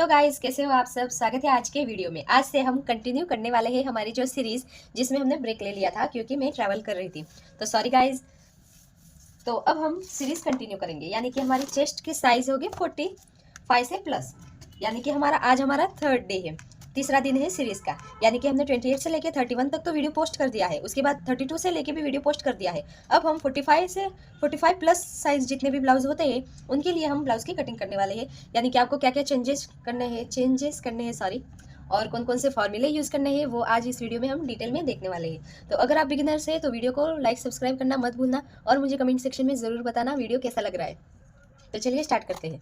तो गाइस कैसे हो आप सब। स्वागत है आज के वीडियो में। आज से हम कंटिन्यू करने वाले हैं हमारी जो सीरीज जिसमें हमने ब्रेक ले लिया था क्योंकि मैं ट्रैवल कर रही थी। तो सॉरी गाइस। तो अब हम सीरीज कंटिन्यू करेंगे, यानी कि हमारी चेस्ट की साइज होगी 45 से प्लस, यानी कि आज हमारा थर्ड डे है, तीसरा दिन है सीरीज का। यानी कि हमने 28 से लेके 31 तक तो वीडियो पोस्ट कर दिया है, उसके बाद 32 से लेके भी वीडियो पोस्ट कर दिया है। अब हम 45 प्लस साइज जितने भी ब्लाउज होते हैं उनके लिए हम ब्लाउज की कटिंग करने वाले हैं, यानी कि आपको क्या क्या चेंजेस करने हैं सॉरी, और कौन कौन से फॉर्मूले यूज़ करने हैं वो आज इस वीडियो में हम डिटेल में देखने वाले हैं। तो अगर आप बिगिनर्स हैं तो वीडियो को लाइक सब्सक्राइब करना मत भूलना और मुझे कमेंट सेक्शन में ज़रूर बताना वीडियो कैसा लग रहा है। तो चलिए स्टार्ट करते हैं।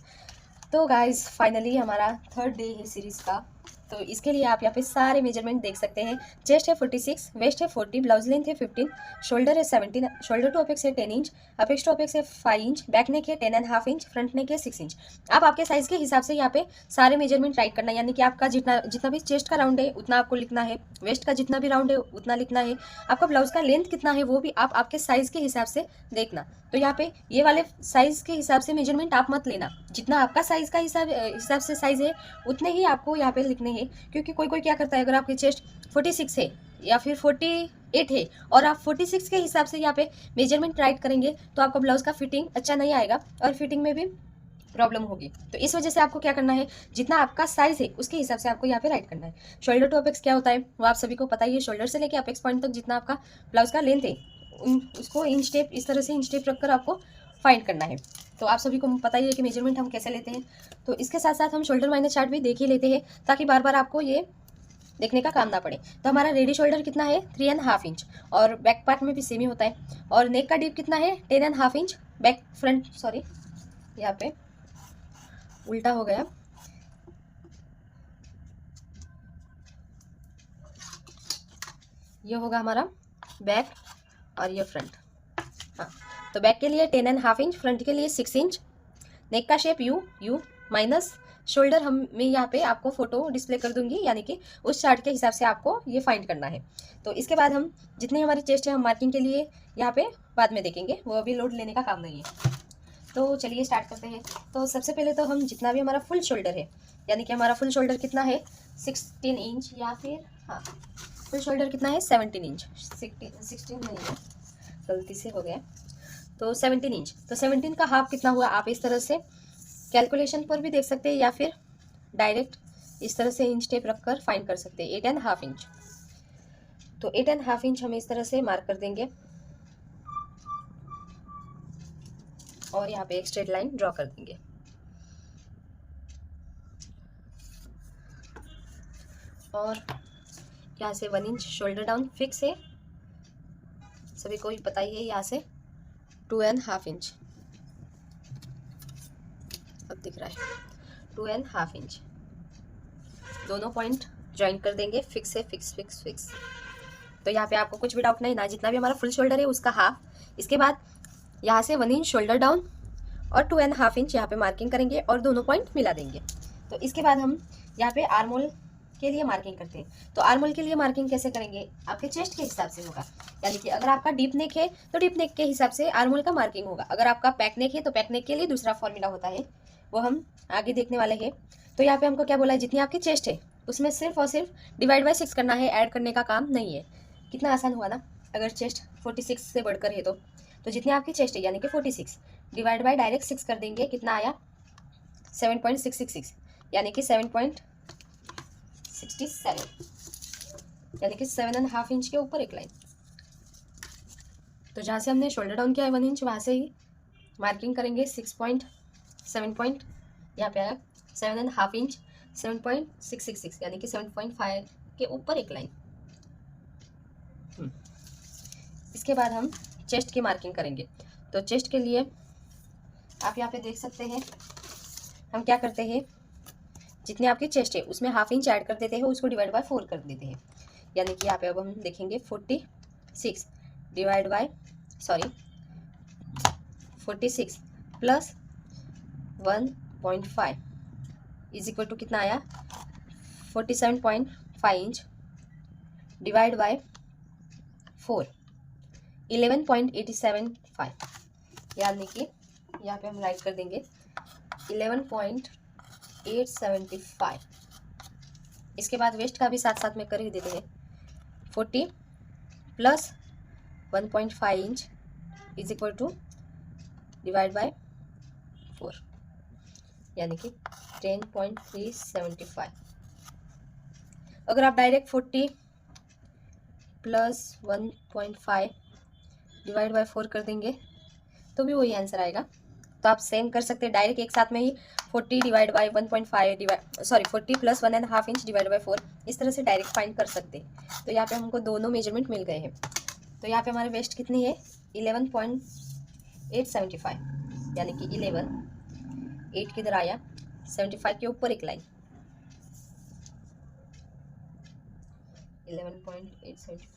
तो गाइज फाइनली हमारा थर्ड डे है सीरीज़ का। तो इसके लिए आप यहाँ पे सारे मेजरमेंट देख सकते हैं। चेस्ट है 46, वेस्ट है 40, ब्लाउज लेंथ है 15, शोल्डर है 17, शोल्डर टू अपेक्स है 10 इंच, अपेक्स टू अपेक्स है 5 इंच, बैक नेक है 10.5 इंच, फ्रंट नेक है 6 इंच। आप आपके साइज़ के हिसाब से यहाँ पे सारे मेजरमेंट राइट करना है, यानी कि आपका जितना भी चेस्ट का राउंड है उतना आपको लिखना है, वेस्ट का जितना भी राउंड है उतना लिखना है, आपका ब्लाउज का लेंथ कितना है वो भी आप आपके साइज़ के हिसाब से देखना। तो यहाँ पे ये वाले साइज़ के हिसाब से मेजरमेंट आप मत लेना, जितना आपका साइज़ का हिसाब से साइज़ है उतने ही आपको यहाँ पे लिखने हैं। क्योंकि कोई कोई क्या करता है, अगर आपकी चेस्ट 46 है या फिर 48 है और आप 46 के हिसाब से यहाँ पे मेजरमेंट राइट करेंगे तो आपका ब्लाउज का फिटिंग अच्छा नहीं आएगा और फिटिंग में भी प्रॉब्लम होगी। तो इस वजह से आपको क्या करना है, जितना आपका साइज है उसके हिसाब से आपको यहाँ पे राइट करना है। शोल्डर टू अपेक्स क्या होता है वो आप सभी को पता ही है। शोल्डर से लेके अपेक्स पॉइंट तक जितना आपका ब्लाउज का लेंथ है उसको इंच टेप, इस तरह से इंच टेप रखकर आपको फाइंड करना है। तो आप सभी को पता ही है कि मेजरमेंट हम कैसे लेते हैं। तो इसके साथ साथ हम शोल्डर माइनस चार्ट भी देख ही लेते हैं ताकि बार बार आपको ये देखने का काम ना पड़े। तो हमारा रेडी शोल्डर कितना है 3.5 इंच, और बैक पार्ट में भी सेम ही होता है। और नेक का डीप कितना है 10.5 इंच, बैक फ्रंट सॉरी यहाँ पे उल्टा हो गया, ये होगा हमारा बैक और ये फ्रंट। हाँ, तो बैक के लिए 10.5 इंच, फ्रंट के लिए 6 इंच, नेक का शेप यू माइनस शोल्डर मैं यहाँ पे आपको फोटो डिस्प्ले कर दूंगी, यानी कि उस चार्ट के हिसाब से आपको ये फाइंड करना है। तो इसके बाद हम जितनी हमारी चेस्ट है हम मार्किंग के लिए यहाँ पे बाद में देखेंगे, वो अभी लोड लेने का काम नहीं है। तो चलिए स्टार्ट करते हैं। तो सबसे पहले तो हम जितना भी हमारा फुल शोल्डर है, यानी कि हमारा फुल शोल्डर कितना है 16 इंच, या फिर हाँ फुल शोल्डर कितना है 17 इंच, 16 नहीं है गलती से हो गया, तो 17 इंच। तो 17 का हाफ कितना हुआ आप इस तरह से कैलकुलेशन पर भी देख सकते हैं या फिर डायरेक्ट इस तरह से इंच टेप रखकर फाइंड कर सकते हैं 8.5 इंच। तो 8.5 इंच हम इस तरह से मार्क कर देंगे और यहाँ पे एक स्ट्रेट लाइन ड्रॉ कर देंगे। और यहाँ से 1 इंच शोल्डर डाउन फिक्स है, सभी को ही पता ही है। यहाँ से 2.5 इंच अब दिख रहा है 2.5 इंच, दोनों पॉइंट ज्वाइन कर देंगे। फिक्स है, फिक्स फिक्स फिक्स। तो यहाँ पे आपको कुछ भी डाउट नहीं ना, जितना भी हमारा फुल शोल्डर है उसका हाफ। इसके बाद यहाँ से 1 इंच शोल्डर डाउन और 2.5 इंच यहाँ पे मार्किंग करेंगे और दोनों पॉइंट मिला देंगे। तो इसके बाद हम यहाँ पे आर्मोल के लिए मार्किंग करते हैं। तो आर्मोल के लिए मार्किंग कैसे करेंगे, आपके चेस्ट के हिसाब से होगा, यानी कि अगर आपका डीप नेक है तो डीप नेक के हिसाब से आर्मोल का मार्किंग होगा। अगर आपका पैक नेक है तो पैक नेक के लिए दूसरा फॉर्मूला होता है, वो हम आगे देखने वाले हैं। तो यहाँ पे हमको क्या बोला है, जितनी आपकी चेस्ट है उसमें सिर्फ और सिर्फ डिवाइड बाई 6 करना है, ऐड करने का काम नहीं है। कितना आसान हुआ ना, अगर चेस्ट 46 से बढ़कर है तो जितनी आपकी चेस्ट है यानी कि 46 डिवाइड बाय डायरेक्ट 6 कर देंगे, कितना आया 7.666, यानी कि 7.67, यानी कि 7.5 इंच के ऊपर एक लाइन। तो जहाँ से हमने शोल्डर डाउन किया है 1 इंच, वहाँ से ही मार्किंग करेंगे 6.7 यहाँ पे आया 7.5 इंच, 7.666 यानी कि 7.5 के ऊपर एक लाइन। इसके बाद हम चेस्ट की मार्किंग करेंगे। तो चेस्ट के लिए आप यहाँ पे देख सकते हैं हम क्या करते हैं, जितनी आपकी चेस्ट है उसमें हाफ इंच ऐड कर देते हैं, उसको डिवाइड बाय 4 कर देते हैं, यानी कि यहाँ पे अब हम देखेंगे 46 divide by 46 plus 1.5 is equal to कितना आया 47.5 इंच डिवाइड बाय 4 11.875, यानी कि यहाँ पे हम राइट कर देंगे 11.875 875। इसके बाद वेस्ट का भी साथ साथ में कर ही देते हैं। 40 plus 1.5 inch is equal to divide by 4, यानी कि 10.375। अगर आप डायरेक्ट 40 प्लस 1.5 डिवाइड बाय 4 कर देंगे तो भी वही आंसर आएगा। तो आप सेम कर सकते हैं डायरेक्ट एक साथ में ही 40 divide by 40 plus 1.5 inch divide by 4, इस तरह से डायरेक्ट फाइंड कर सकते हैं। तो यहाँ पे हमको दोनों मेजरमेंट मिल गए हैं। तो यहाँ पे हमारे वेस्ट कितनी है 11.875, यानी कि 11 8 किधर आया 75 के ऊपर एक लाइन 11.875।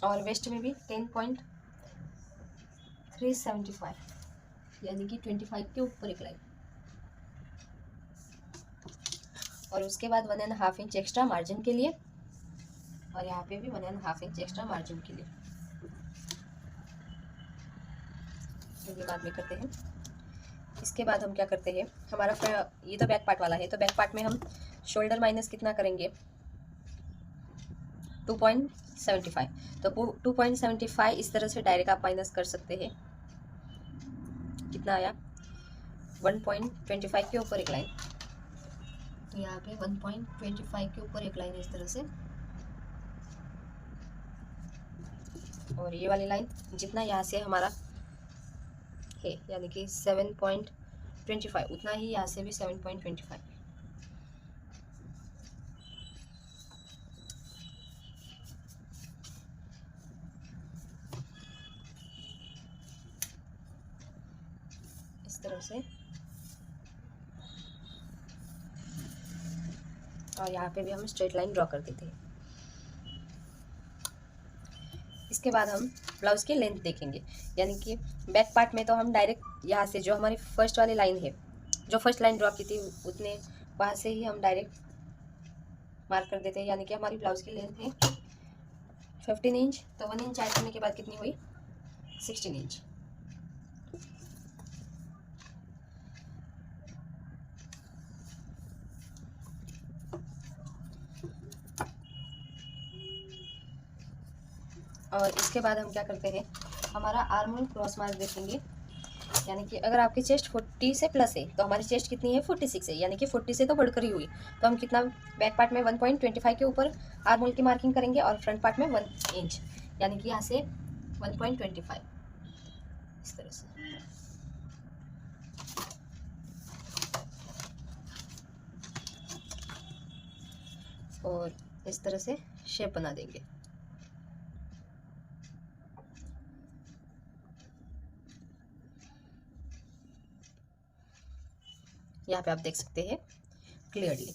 और वेस्ट में भी 10.375, यानी कि 25 के ऊपर एक लाइन। और उसके बाद 1.5 इंच एक्स्ट्रा मार्जिन के लिए, और यहाँ पे भी 1.5 इंच एक्स्ट्रा मार्जिन के लिए। ये बाद में करते हैं। इसके बाद हम क्या करते हैं, हमारा ये तो बैक पार्ट वाला है, तो बैक पार्ट में हम शोल्डर माइनस कितना करेंगे 2.75। तो 2.75 इस तरह से डायरेक्ट आप माइनस कर सकते हैं। कितना आया 1.25 के ऊपर एक लाइन। तो यहाँ पे 1.25 के ऊपर एक लाइन इस तरह से, और ये वाली लाइन जितना यहाँ से हमारा है यानी कि 7.25, उतना ही यहाँ से भी 7.25। इस तरह से, और यहाँ पे भी हम स्ट्रेट लाइन ड्रॉ कर देते हैं। इसके बाद हम ब्लाउज की लेंथ देखेंगे, यानी कि बैक पार्ट में तो हम डायरेक्ट यहाँ से जो हमारी फर्स्ट वाली लाइन है, जो फर्स्ट लाइन ड्रॉ की थी उतने वहाँ से ही हम डायरेक्ट मार्क कर देते हैं। यानी कि हमारी ब्लाउज की लेंथ है 15 इंच, तो 1 इंच ऐड करने के बाद कितनी हुई 16 इंच। और इसके बाद हम क्या करते हैं, हमारा आर्म होल क्रॉस मार्क देखेंगे। यानी कि अगर आपकी चेस्ट 40 से प्लस है तो हमारी चेस्ट कितनी है 46 है, यानी कि 40 से तो बढ़कर ही हुई। तो हम कितना बैक पार्ट में 1.25 के ऊपर आर्म होल की मार्किंग करेंगे और फ्रंट पार्ट में 1 इंच, यानी कि यहाँ से 1.25 इस तरह से। और इस तरह से शेप बना देंगे। यहाँ पे आप देख सकते हैं क्लियरली।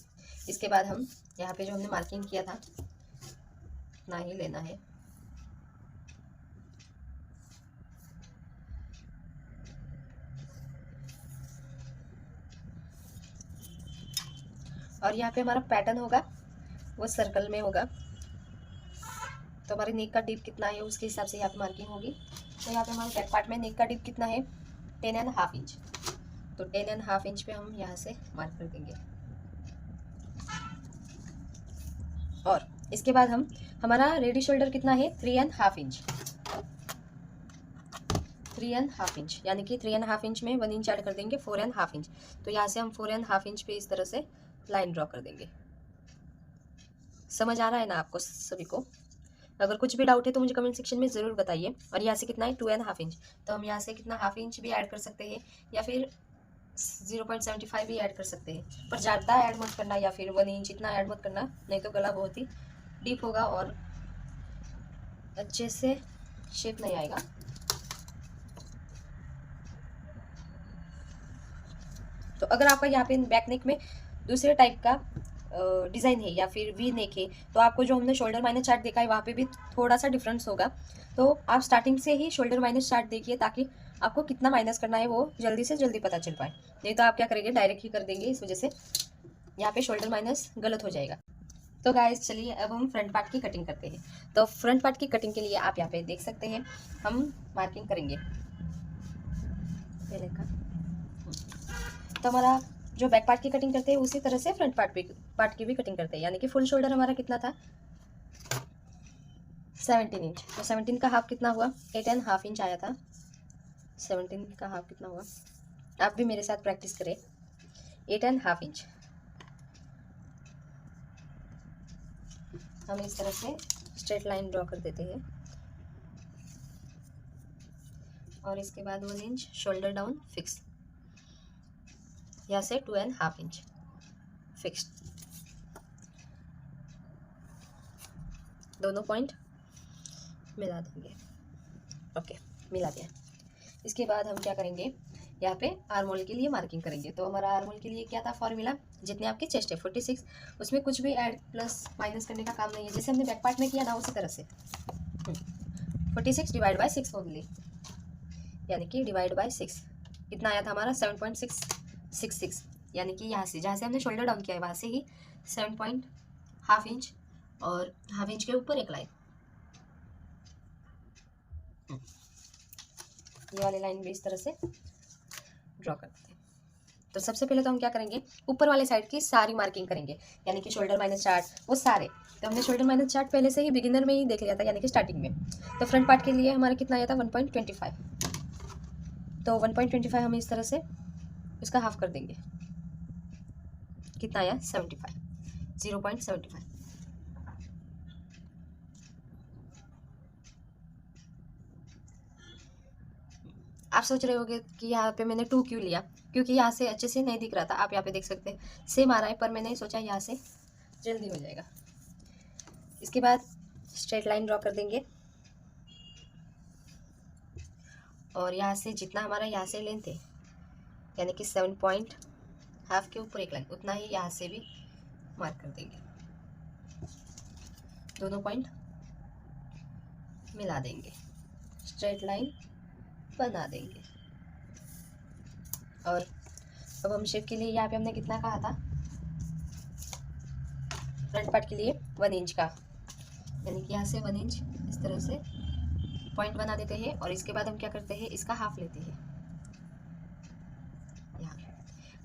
इसके बाद हम यहाँ पे जो हमने मार्किंग किया था उतना ही लेना है। और यहाँ पे हमारा पैटर्न होगा वो सर्कल में होगा, तो हमारी नेक का डीप कितना है उसके हिसाब से यहाँ पे मार्किंग होगी। तो यहाँ पे हमारे बैक पार्ट में नेक का डीप कितना है 10.5 इंच, तो 10.5 इंच पे हम यहाँ से मार्क कर देंगे। और इसके बाद हम हमारा रेडी शोल्डर कितना है 3.5 इंच, 3.5 इंच, यानी कि 3.5 इंच में 1 इंच ऐड कर देंगे 4.5 इंच। तो यहाँ से हम 4.5 इंच पे इस तरह से लाइन ड्रॉ कर देंगे। समझ आ रहा है ना आपको सभी को? अगर कुछ भी डाउट है तो मुझे कमेंट सेक्शन में ज़रूर बताइए। और यहाँ से कितना है 2.5 इंच, तो हम यहाँ से कितना हाफ इंच भी ऐड कर सकते हैं या फिर 0.75 भी ऐड कर सकते हैं, पर ज़्यादा ऐड मत करना या फिर 1 इंच इतना ऐड मत करना, नहीं तो गला बहुत ही डीप होगा और अच्छे से शेप नहीं आएगा। तो अगर आपका यहाँ पे बैक नेक में दूसरे टाइप का डिज़ाइन है या फिर वी नेक है, तो आपको जो हमने शोल्डर माइनस चार्ट देखा है वहाँ पे भी थोड़ा सा डिफरेंस होगा। तो आप स्टार्टिंग से ही शोल्डर माइनस चार्ट देखिए ताकि आपको कितना माइनस करना है वो जल्दी से जल्दी पता चल पाए। नहीं तो आप क्या करेंगे डायरेक्ट ही कर देंगे, इस वजह से यहाँ पे शोल्डर माइनस गलत हो जाएगा। तो गाइस चलिए अब हम फ्रंट पार्ट की कटिंग करते हैं। तो फ्रंट पार्ट की कटिंग के लिए आप यहाँ पे देख सकते हैं हम मार्किंग करेंगे पहले का। तो हमारा जो बैक पार्ट की कटिंग करते हैं उसी तरह से फ्रंट पार्ट की भी कटिंग करते हैं। यानी कि फुल शोल्डर हमारा कितना था 17 इंच, तो 17 का हाफ कितना हुआ 8.5 इंच आया था। 17 का हाफ कितना हुआ, आप भी मेरे साथ प्रैक्टिस करें। 8.5 इंच हम इस तरह से स्ट्रेट लाइन ड्रॉ कर देते हैं और इसके बाद 1 इंच शोल्डर डाउन फिक्स, यहाँ से 2.5 इंच फिक्स्ड, दोनों पॉइंट मिला देंगे। ओके, मिला दिया। इसके बाद हम क्या करेंगे, यहाँ पे आर्म होल के लिए मार्किंग करेंगे। तो हमारा आर्म होल के लिए क्या था फॉर्मूला, जितने आपकी चेस्ट है 46, उसमें कुछ भी ऐड प्लस माइनस करने का काम नहीं है, जैसे हमने बैक पार्ट में किया ना उसी तरह से 46 डिवाइड बाय 6 ओनली, यानी कि डिवाइड बाय 6 कितना आया था हमारा 7.666, यानी कि यहाँ से जहाँ से हमने शोल्डर डाउन किया है वहाँ से ही 7.5 इंच और हाफ इंच के ऊपर एक लाइन, ये वाली लाइन भी इस तरह से ड्रॉ करते हैं। तो सबसे पहले तो हम क्या करेंगे, ऊपर वाले साइड की सारी मार्किंग करेंगे, यानी कि शोल्डर माइनस चार्ट वो सारे। तो हमने शोल्डर माइनस चार्ट पहले से ही बिगिनर में ही देख लिया था, यानी कि स्टार्टिंग में। तो फ्रंट पार्ट के लिए हमारा कितना आया था 1.25, तो 1.25 हम इस तरह से उसका हाफ कर देंगे, कितना आया 75, 0.75। आप सोच रहे होंगे कि यहाँ पे मैंने 2 क्यों लिया, क्योंकि यहाँ से अच्छे से नहीं दिख रहा था। आप यहाँ पे देख सकते हैं सेम आ रहा है, पर मैंने सोचा यहाँ से जल्दी हो जाएगा। इसके बाद स्ट्रेट लाइन ड्रॉ कर देंगे और यहाँ से जितना हमारा यहाँ से लेंथ है, यानी कि 7.5 के ऊपर एक लाइन, उतना ही यहाँ से भी मार्क कर देंगे, दोनों पॉइंट मिला देंगे, स्ट्रेट लाइन बना देंगे। और अब हम शेप के लिए यहाँ पे हमने कितना कहा था फ्रंट पार्ट के लिए 1 इंच का, यानी कि यहाँ से 1 इंच इस तरह से पॉइंट बना देते हैं। और इसके बाद हम क्या करते हैं, इसका हाफ लेते हैं,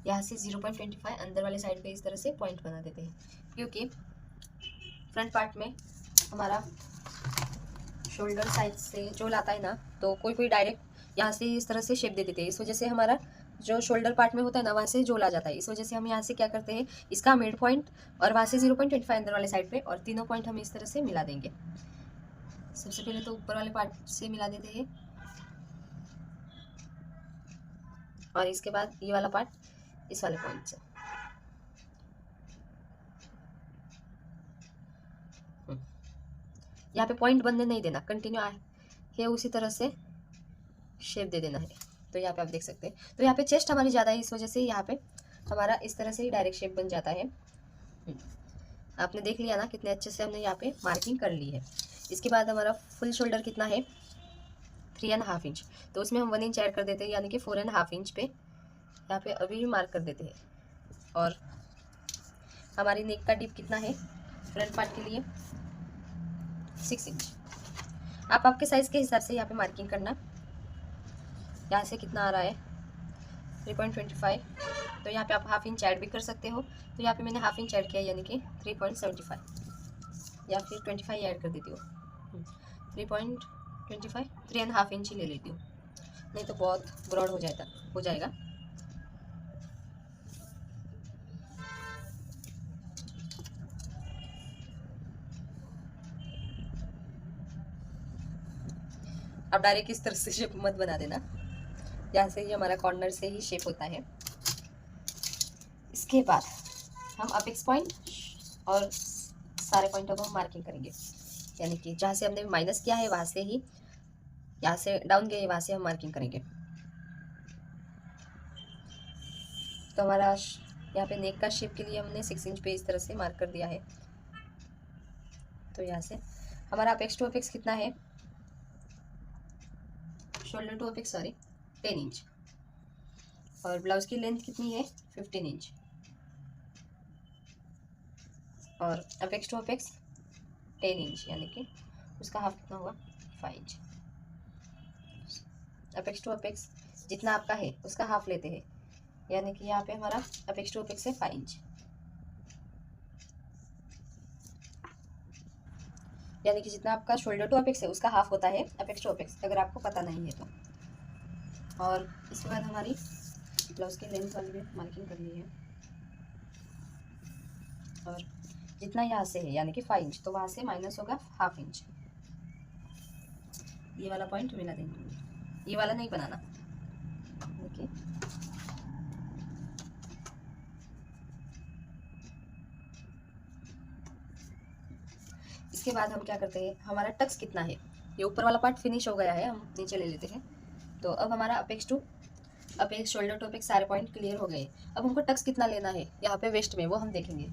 यहाँ से 0.25 अंदर वाले साइड पे इस तरह से पॉइंट बना देते हैं, क्योंकि फ्रंट पार्ट में हमारा शोल्डर साइड से जो लाता है ना, तो कोई डायरेक्ट यहाँ से इस तरह से शेप दे देते हैं। इस वजह से हमारा जो शोल्डर पार्ट में होता है ना वहाँ से जोल आ जाता है। इस वजह से हम यहाँ से क्या करते हैं, इसका मिड पॉइंट और वहाँ से 0.25 अंदर वाले साइड पे, और तीनों पॉइंट हम इस तरह से मिला देंगे। सबसे पहले तो ऊपर वाले पार्ट से मिला देते हैं और इसके बाद ये वाला पार्ट इस वाले पॉइंट से। यहाँ पे पॉइंट बनने नहीं देना, कंटिन्यू है उसी तरह से शेप दे देना है। तो यहाँ पे आप देख सकते हैं, तो यहाँ पे चेस्ट हमारी ज़्यादा है, इस वजह से यहाँ पे हमारा इस तरह से ही डायरेक्ट शेप बन जाता है। आपने देख लिया ना कितने अच्छे से हमने यहाँ पे मार्किंग कर ली है। इसके बाद हमारा फुल शोल्डर कितना है 3.5 इंच, तो उसमें हम 1 इंच ऐड कर देते हैं, यानी कि 4.5 इंच पे यहाँ पे अभी भी मार्क कर देते हैं। और हमारी नेक का डिप कितना है फ्रंट पार्ट के लिए 6 इंच। आप आपके साइज़ के हिसाब से यहाँ पे मार्किंग करना। यहाँ से कितना आ रहा है 3.25, तो यहाँ पे आप हाफ इंच ऐड भी कर सकते हो। तो यहाँ पे मैंने हाफ इंच ऐड किया, यानी कि 3.75, या फिर 25 ऐड कर देती हूँ, 3.25, 3.5 इंच ही ले लेती हूँ, नहीं तो बहुत ब्रॉड हो जाएगा। अब डायरेक्ट इस तरह से शेप मत बना देना, यहाँ से ही हमारा कॉर्नर से ही शेप होता है। इसके बाद हम अपेक्स पॉइंट और सारे पॉइंटों को हम मार्किंग करेंगे, यानी कि जहाँ से हमने माइनस किया है वहाँ से ही, यहाँ से डाउन गए वहाँ से हम मार्किंग करेंगे। तो हमारा यहाँ पे नेक का शेप के लिए हमने 6 इंच पे इस तरह से मार्क कर दिया है। तो यहाँ से हमारा अपेक्स टू अपेक्स कितना है, शोल्डर टू अपेक्स 10 इंच, और ब्लाउज की लेंथ कितनी है 15 इंच। और अपेक्स टू अपेक्स 10 इंच, यानी कि उसका हाफ कितना होगा 5 इंच। अपेक्स टू अपेक्स जितना आपका है उसका हाफ लेते हैं, यानी कि यहाँ पे हमारा अपेक्स टू अपेक्स है 5 इंच, यानी कि जितना आपका शोल्डर टू अपेक्स है उसका हाफ होता है अपेक्स टू अपेक्स, अगर आपको पता नहीं है तो। और इसके बाद हमारी ब्लाउज की लेंथ वाली भी मार्किंग करनी है, और जितना यहाँ से है यानी कि 5 इंच, तो वहाँ से माइनस होगा हाफ इंच। ये वाला पॉइंट मिला देंगे, ये वाला नहीं बनाना, देखिए। इसके बाद हम क्या करते हैं, हमारा टक्स कितना है, ये ऊपर वाला पार्ट फिनिश हो गया है, हम नीचे ले लेते हैं। तो अब हमारा apex to apex, shoulder to apex सारे पॉइंट क्लियर हो गए। अब हमको टक्स कितना लेना है यहाँ पे वेस्ट में, वो हम देखेंगे।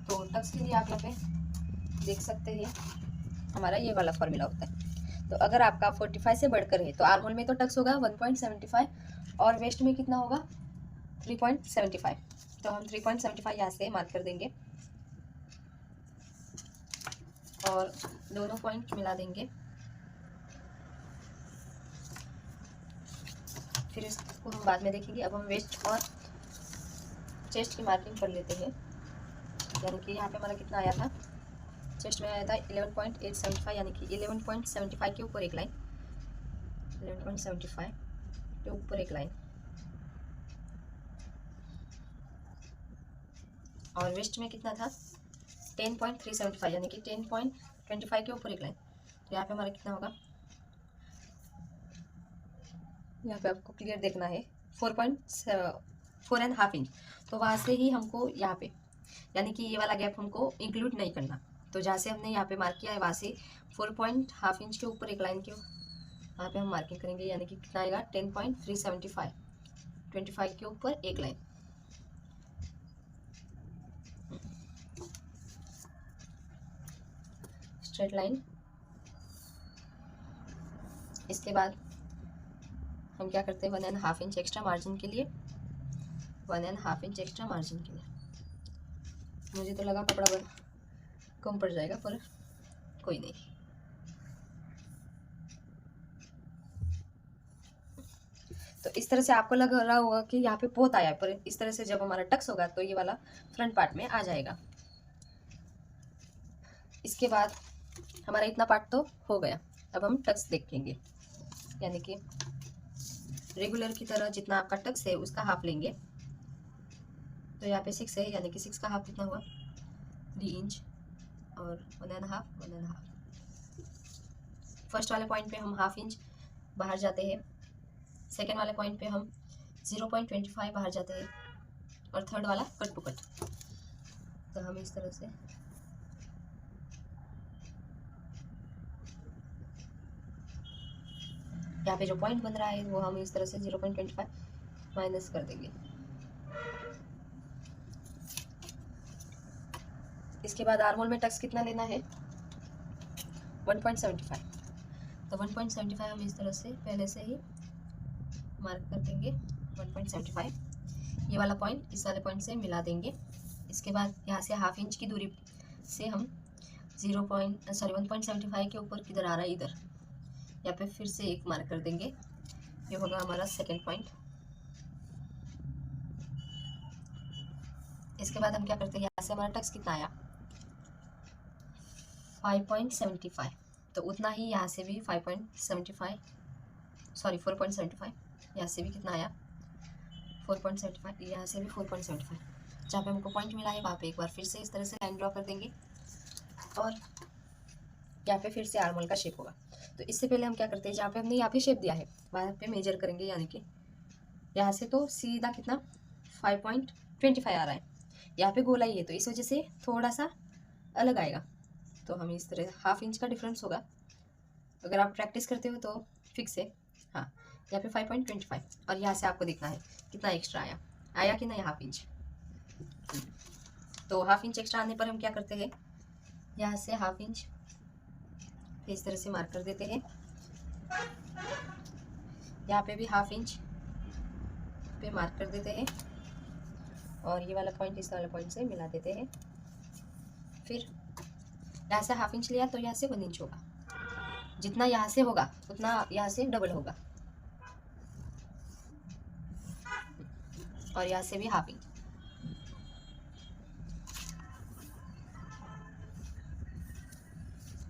तो टक्स के लिए आप यहाँ पे देख सकते हैं, हमारा ये वाला फॉर्मूला होता है। तो अगर आपका 45 से बढ़कर है तो आर्मोल में तो टक्स होगा 1.75, और वेस्ट में कितना होगा 3.75। तो हम 3.75 यहाँ से मार्क कर देंगे, और दोनों पॉइंट मिला देंगे। फिर इसको हम बाद में देखेंगे। अब हम वेस्ट और चेस्ट की मार्किंग कर लेते हैं, यानी कि यहाँ पे हमारा कितना आया था, चेस्ट में आया था 11.875, यानी कि 11.75 के ऊपर एक लाइन, 11.75 के ऊपर एक लाइन, और वेस्ट में कितना था 10.375, यानी कि 10.25 के ऊपर एक लाइन। तो यहाँ पे हमारा कितना होगा, यहाँ पे आपको क्लियर देखना है 4.5 इंच। तो वहाँ से ही हमको यहाँ पे, यानी कि ये वाला गैप हमको इंक्लूड नहीं करना। तो जहाँ से हमने यहाँ पे मार्क किया है वहाँ से 4.5 इंच के ऊपर एक लाइन के वहाँ पे हम मार्किंग करेंगे, यानी कि कितना आएगा 10.375, 25 के ऊपर एक लाइन। Straight line. इसके बाद हम क्या करते हैं, 1.5 इंच एक्स्ट्रा मार्जिन के लिए, 1.5 इंच एक्स्ट्रा मार्जिन के लिए। मुझे तो लगा कपड़ा कम पड़ जाएगा, पर कोई नहीं। तो इस तरह से आपको लग रहा होगा कि यहाँ पे पोत आया है, पर इस तरह से जब हमारा टक्स होगा तो ये वाला फ्रंट पार्ट में आ जाएगा। इसके बाद हमारा इतना पार्ट तो हो गया। अब हम टक्स देखेंगे, यानी कि रेगुलर की तरह जितना आपका टक्स है उसका हाफ लेंगे। तो यहाँ पे 6 है, यानी कि 6 का हाफ कितना हुआ 3 इंच, और 1.5। फर्स्ट वाले पॉइंट पे हम हाफ इंच बाहर जाते हैं, सेकेंड वाले पॉइंट पे हम 0.25 बाहर जाते हैं, और थर्ड वाला कट टू कट। तो हम इस तरह से यहाँ पे जो पॉइंट बन रहा है वो हम इस तरह से 0.25 माइनस कर देंगे। इसके बाद आर्मोल में टक्स कितना लेना है 1.75। तो 1.75 हम इस तरह से पहले से ही मार्क कर देंगे 1.75। ये वाला पॉइंट इस वाले पॉइंट से मिला देंगे। इसके बाद यहाँ से हाफ इंच की दूरी से हम 1.75 के ऊपर किधर आ रहा है, इधर, यहाँ पे फिर से एक मार्क कर देंगे। ये होगा हमारा सेकेंड पॉइंट। इसके बाद हम क्या करते हैं, यहाँ से हमारा टक्स कितना आया 5.75, तो उतना ही यहाँ से भी 4.75, यहाँ से भी कितना आया 4.75, यहाँ से भी 4.75। जहाँ पे हमको पॉइंट मिला है वहाँ पे एक बार फिर से इस तरह से लाइन ड्रॉ कर देंगे, और यहाँ पे फिर से आर्मोल का शेप होगा। तो इससे पहले हम क्या करते हैं, जहाँ पे हमने यहाँ पे शेप दिया है वहाँ पे मेजर करेंगे, यानी कि यहाँ से तो सीधा कितना 5.25 आ रहा है, यहाँ पे गोलाई है तो इस वजह से थोड़ा सा अलग आएगा। तो हम इस तरह हाफ इंच का डिफरेंस होगा, अगर आप प्रैक्टिस करते हो तो फिक्स है। हाँ, यहाँ पे 5.25, और यहाँ से आपको देखना है कितना एक्स्ट्रा आया कि नहीं, हाफ इंच। तो हाफ इंच एक्स्ट्रा आने पर हम क्या करते हैं, यहाँ से हाफ इंच इस तरह से मार्क कर देते हैं, यहाँ पे भी हाफ इंच पे मार्क कर देते हैं, और ये वाला पॉइंट इस वाला पॉइंट से मिला देते हैं। फिर यहाँ से हाफ इंच लिया तो यहाँ से 1 इंच होगा, जितना यहाँ से होगा उतना यहाँ से डबल होगा, और यहाँ से भी हाफ इंच।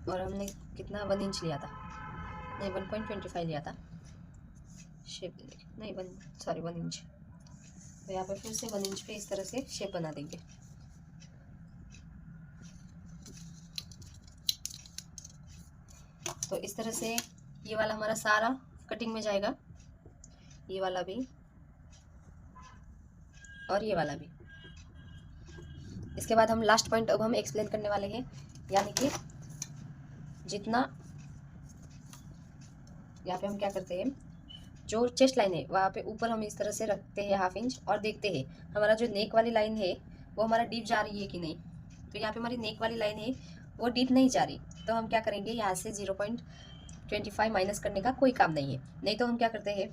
और हमने कितना 1 इंच लिया था, नहीं 1.25 लिया था शेप, नहीं 1 इंच। तो यहाँ पे फिर से 1 इंच पे इस तरह से शेप बना देंगे। तो इस तरह से ये वाला हमारा सारा कटिंग में जाएगा, ये वाला भी और ये वाला भी। इसके बाद हम लास्ट पॉइंट अब हम एक्सप्लेन करने वाले हैं, यानी कि जितना यहाँ पे हम क्या करते हैं, जो चेस्ट लाइन है वहाँ पे ऊपर हम इस तरह से रखते हैं हाफ इंच, और देखते हैं हमारा जो नेक वाली लाइन है वो हमारा डीप जा रही है कि नहीं। तो यहाँ पे हमारी नेक वाली लाइन है वो डीप नहीं जा रही, तो हम क्या करेंगे, यहाँ से 0.25 माइनस करने का कोई काम नहीं है। नहीं तो हम क्या करते हैं,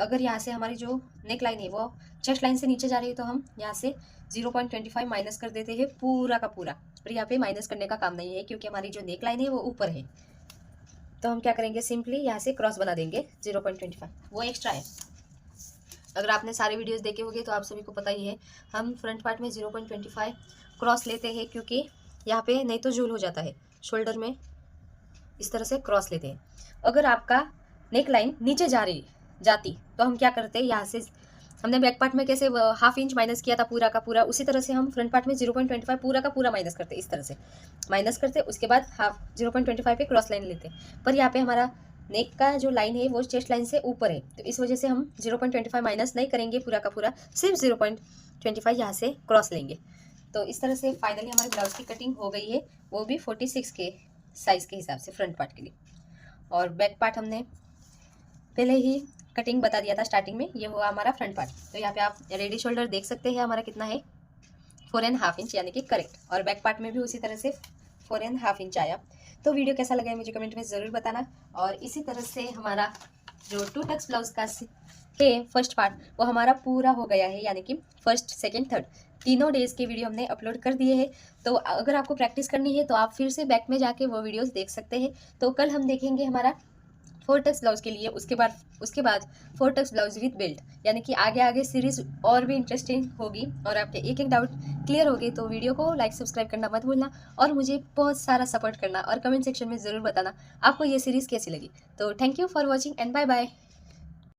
अगर यहाँ से हमारी जो नेक लाइन है वो चेस्ट लाइन से नीचे जा रही है तो हम यहाँ से 0.25 माइनस कर देते हैं पूरा का पूरा। पर यहाँ पे माइनस करने का काम नहीं है क्योंकि हमारी जो नेक लाइन है वो ऊपर है। तो हम क्या करेंगे, सिंपली यहाँ से क्रॉस बना देंगे 0.25, वो एक्स्ट्रा है। अगर आपने सारे वीडियोस देखे होंगे तो आप सभी को पता ही है, हम फ्रंट पार्ट में 0.25 क्रॉस लेते हैं क्योंकि यहाँ पे नहीं तो झूल हो जाता है। शोल्डर में इस तरह से क्रॉस लेते हैं। अगर आपका नेक लाइन नीचे जाती तो हम क्या करते हैं, यहाँ से हमने बैक पार्ट में कैसे हाफ इंच माइनस किया था पूरा का पूरा, उसी तरह से हम फ्रंट पार्ट में 0.25 पूरा का पूरा माइनस करते, इस तरह से माइनस करते, उसके बाद हाफ 0.25 पे क्रॉस लाइन लेते। पर यहाँ पे हमारा नेक का जो लाइन है वो चेस्ट लाइन से ऊपर है, तो इस वजह से हम 0.25 माइनस नहीं करेंगे पूरा का पूरा, सिर्फ 0.25 यहाँ से क्रॉस लेंगे। तो इस तरह से फाइनली हमारे ब्लाउज की कटिंग हो गई है, वो भी 46 के साइज़ के हिसाब से फ्रंट पार्ट के लिए। और बैक पार्ट हमने पहले ही कटिंग बता दिया था स्टार्टिंग में, ये हुआ हमारा फ्रंट पार्ट। तो यहाँ पे आप रेडी शोल्डर देख सकते हैं हमारा कितना है, 4.5 इंच, यानी कि करेक्ट। और बैक पार्ट में भी उसी तरह से 4.5 इंच आया। तो वीडियो कैसा लगा है मुझे कमेंट में ज़रूर बताना। और इसी तरह से हमारा जो 2 टक्स ब्लाउज का है फर्स्ट पार्ट वो हमारा पूरा हो गया है, यानी कि फर्स्ट सेकेंड थर्ड तीनों डेज के वीडियो हमने अपलोड कर दिए हैं। तो अगर आपको प्रैक्टिस करनी है तो आप फिर से बैक में जाके वो वीडियोस देख सकते हैं। तो कल हम देखेंगे हमारा 4 टक्स ब्लाउज के लिए, उसके बाद 4 टक्स ब्लाउज विद बेल्ट, यानी कि आगे सीरीज और भी इंटरेस्टिंग होगी और आपके एक एक डाउट क्लियर होगी। तो वीडियो को लाइक सब्सक्राइब करना मत भूलना और मुझे बहुत सारा सपोर्ट करना और कमेंट सेक्शन में ज़रूर बताना आपको ये सीरीज़ कैसी लगी। तो thank you for watching and bye bye.